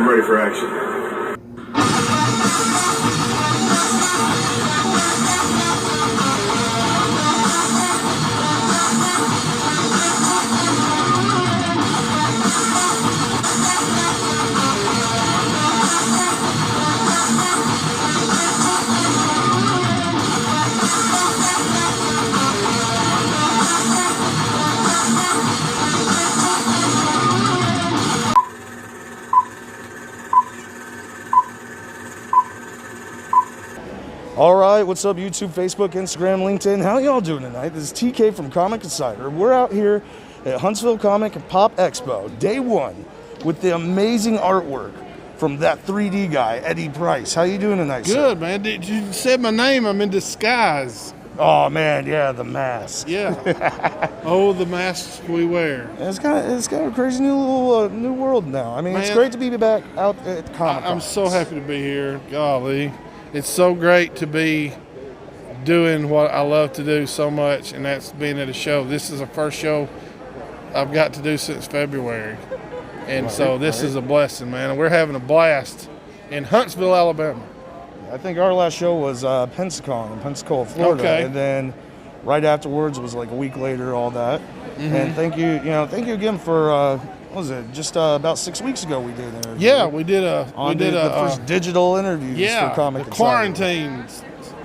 I'm ready for action. All right, what's up, YouTube, Facebook, Instagram, LinkedIn? How y'all doing tonight? This is TK from Comic Insider. We're out here at Huntsville Comic and Pop Expo, day one, with the amazing artwork from that 3D guy, Eddie Price. How you doing tonight, sir? Good, man. Did you said my name? I'm in disguise. Oh man, yeah, the mask. Yeah. Oh, the masks we wear. It's kind of a crazy new world now. I mean, it's great to be back out at Comic-Con. I'm so happy to be here. Golly. It's so great to be doing what I love to do so much, and that's being at a show. This is the first show I've got to do since February. And so this is a blessing, man. And we're having a blast in Huntsville, Alabama. I think our last show was Pensacon in Pensacola, Florida. Okay. And then right afterwards was like a week later, all that. Mm-hmm. And thank you again for, what was it, just about 6 weeks ago we did an interview. Yeah, we did the first digital interviews for Comic the Insider. quarantine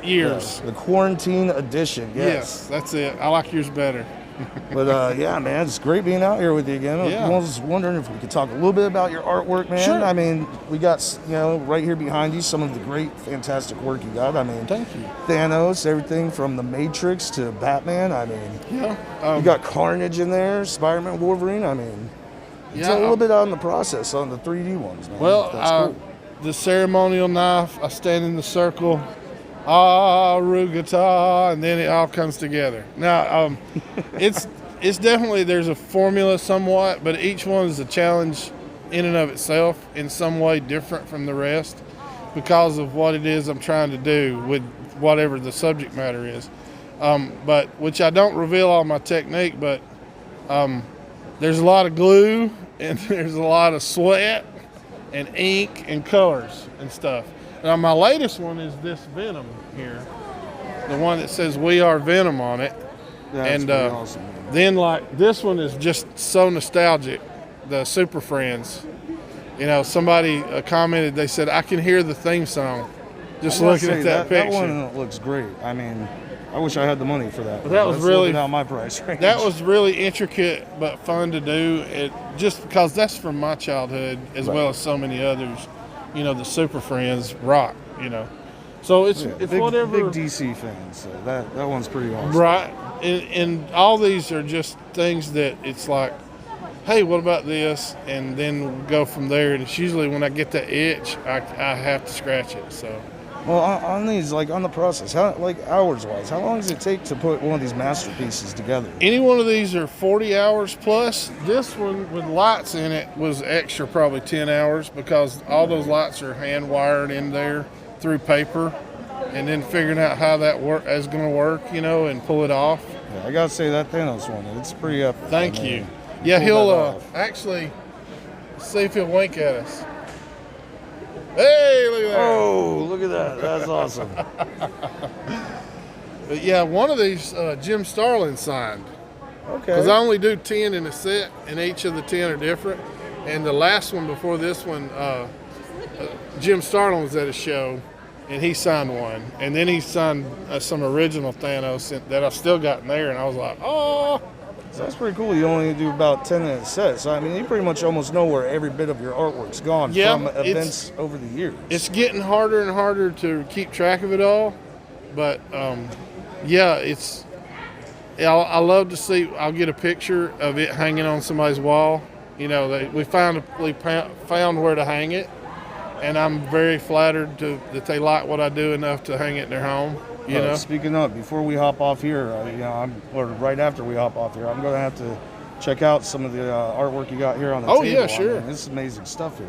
years. Yeah, the quarantine edition, Yes, that's it. I like yours better. But yeah, man, it's great being out here with you again. Yeah. I was wondering if we could talk a little bit about your artwork, man. Sure. I mean, we got, right here behind you some of the great, fantastic work you got. I mean, Thank you. Thanos, everything from the Matrix to Batman. I mean, Yeah. you got Carnage in there, Spider-Man, Wolverine. I mean, it's a little bit on the process on the 3D ones, man. Well, That's cool. the ceremonial knife, I stand in the circle, Rugata, and then it all comes together. Now, it's definitely, there's a formula somewhat, but each one is a challenge in and of itself, in some way different from the rest, because of what it is I'm trying to do with whatever the subject matter is. But which I don't reveal all my technique, but there's a lot of glue and there's a lot of sweat and ink and colors and stuff. Now my latest one is this Venom here, the one that says "We Are Venom" on it. That's pretty awesome. Then like this one is just so nostalgic, the Super Friends. Somebody commented, they said, I can hear the theme song just looking at that picture. That one looks great. I mean, I wish I had the money for that. But that was That's really not my price range. That was really intricate but fun to do. Just because that's from my childhood as well as so many others. The Super Friends rock. So it's big, whatever. Big DC fans. So that one's pretty awesome. Right, and all these are just things that it's like, hey, what about this? And then go from there. And it's usually when I get that itch, I have to scratch it. So. Well, on these, like on the process, how, like hours-wise, how long does it take to put one of these masterpieces together? Any one of these are 40 hours plus. This one with lights in it was extra, probably 10 hours, because all those lights are hand wired in there through paper, and then figuring out how that is going to work, and pull it off. Yeah, I gotta say that Thanos one, it's pretty epic. Thank you. Yeah, he'll actually see if he'll wink at us. Hey, look at that. Oh, look at that. That's awesome. But yeah, one of these Jim Starlin signed. Okay. Because I only do 10 in a set, and each of the 10 are different. And the last one before this one, Jim Starlin was at a show, and he signed one. And then he signed some original Thanos that I've still got in there, and I was like, oh. So that's pretty cool. You only do about 10 in a set. So, I mean, you pretty much almost know where every bit of your artwork's gone from events over the years. It's getting harder and harder to keep track of it all. But, I love to see, I'll get a picture of it hanging on somebody's wall. We found where to hang it. And I'm very flattered that they like what I do enough to hang it in their home. Speaking of, before we hop off here, or right after we hop off here, I'm going to have to check out some of the artwork you got here on the table. Oh, yeah, sure. I mean, this is amazing stuff here.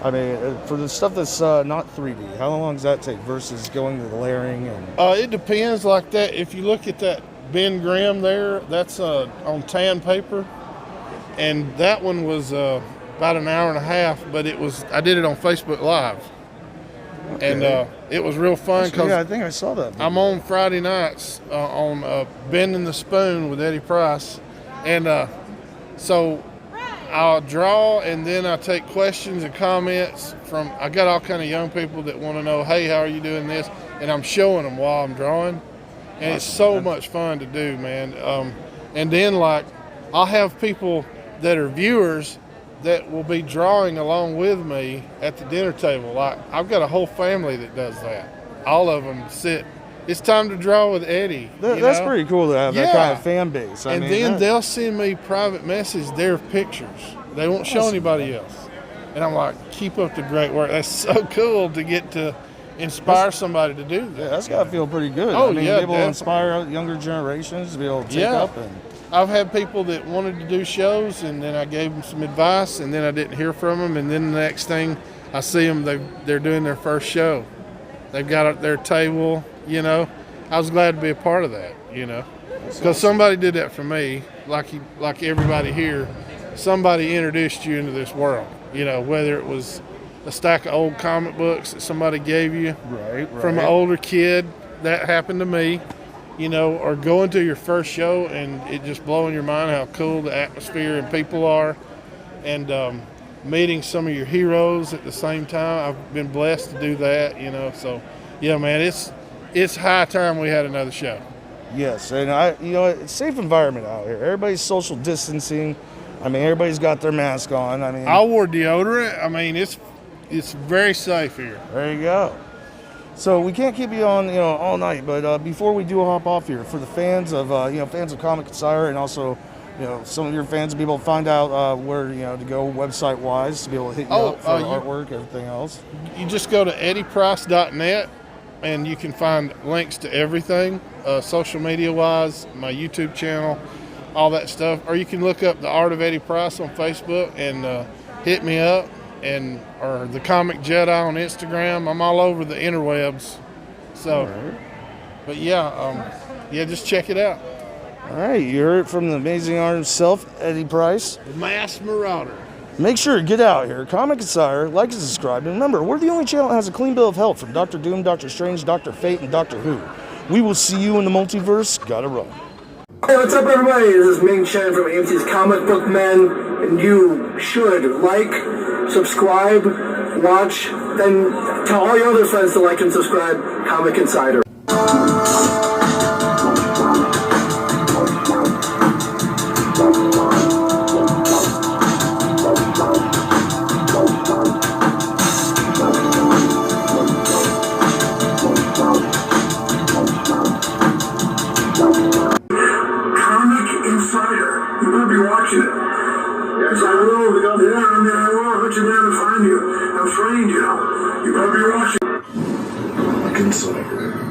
I mean, for the stuff that's not 3D, how long does that take versus going to the layering? It depends like that. If you look at that Ben Grimm there, that's on tan paper. And that one was about an hour and a half, but I did it on Facebook Live. Okay. And it was real fun because Yeah, I think I saw that. I'm on Friday nights on Bending the Spoon with Eddie Price. And so I'll draw, and then I take questions and comments I got all kind of young people that want to know, hey, how are you doing this? And I'm showing them while I'm drawing. And it's so much fun to do, man. And then, like, I'll have people that are viewers that will be drawing along with me at the dinner table. Like, I've got a whole family that does that. All of them sit. It's time to draw with Eddie. That's pretty cool to have that Yeah. kind of fan base. I And mean, then they'll send me private message their pictures. They won't show anybody else. And I'm like, keep up the great work. That's so cool to get to inspire somebody to do that. Yeah, that's got to feel pretty good. Oh, I mean, yeah, be able to definitely. inspire younger generations to be able to take up. And I've had people that wanted to do shows, and then I gave them some advice, and then I didn't hear from them, and then the next thing I see them, they're doing their first show. They've got their table, you know. I was glad to be a part of that, you know, because somebody did that for me, like everybody here. Somebody introduced you into this world, you know, whether it was a stack of old comic books that somebody gave you right. from an older kid. That happened to me, you know, or going to your first show and it just blowing your mind how cool the atmosphere and people are, and meeting some of your heroes at the same time. I've been blessed to do that, you know. So, yeah, man, it's high time we had another show. Yes, and it's a safe environment out here. Everybody's social distancing. I mean, everybody's got their mask on. I mean, I wore deodorant. I mean, it's very safe here. there you go. So we can't keep you on, all night. But before we do hop off here, for the fans of, fans of Comic Consignor, and also, some of your fans to be able to find out where, to go website-wise, to be able to hit you up for artwork, everything else. You just go to eddieprice.net, and you can find links to everything, social media-wise, my YouTube channel, all that stuff. Or you can look up The Art of Eddie Price on Facebook and hit me up, or The Comic Jedi on Instagram. I'm all over the interwebs. So, but yeah, just check it out. All right, you heard it from the amazing art himself, Eddie Price. The Mass Marauder. Make sure to get out here, Comic Consignor, like and subscribe. And remember, we're the only channel that has a clean bill of health from Doctor Doom, Doctor Strange, Doctor Fate, and Doctor Who. We will see you in the multiverse. Gotta run. Hey, what's up, everybody? This is Ming Chen from AMC's Comic Book Men, and you should like, subscribe, watch, then tell all your other friends to like and subscribe Comic Insider. Insider. You better be watching it. Yes, I will. Yeah, I will. I'll let you down and find you. I'm trained, you know. You better be watching. Comic Insider.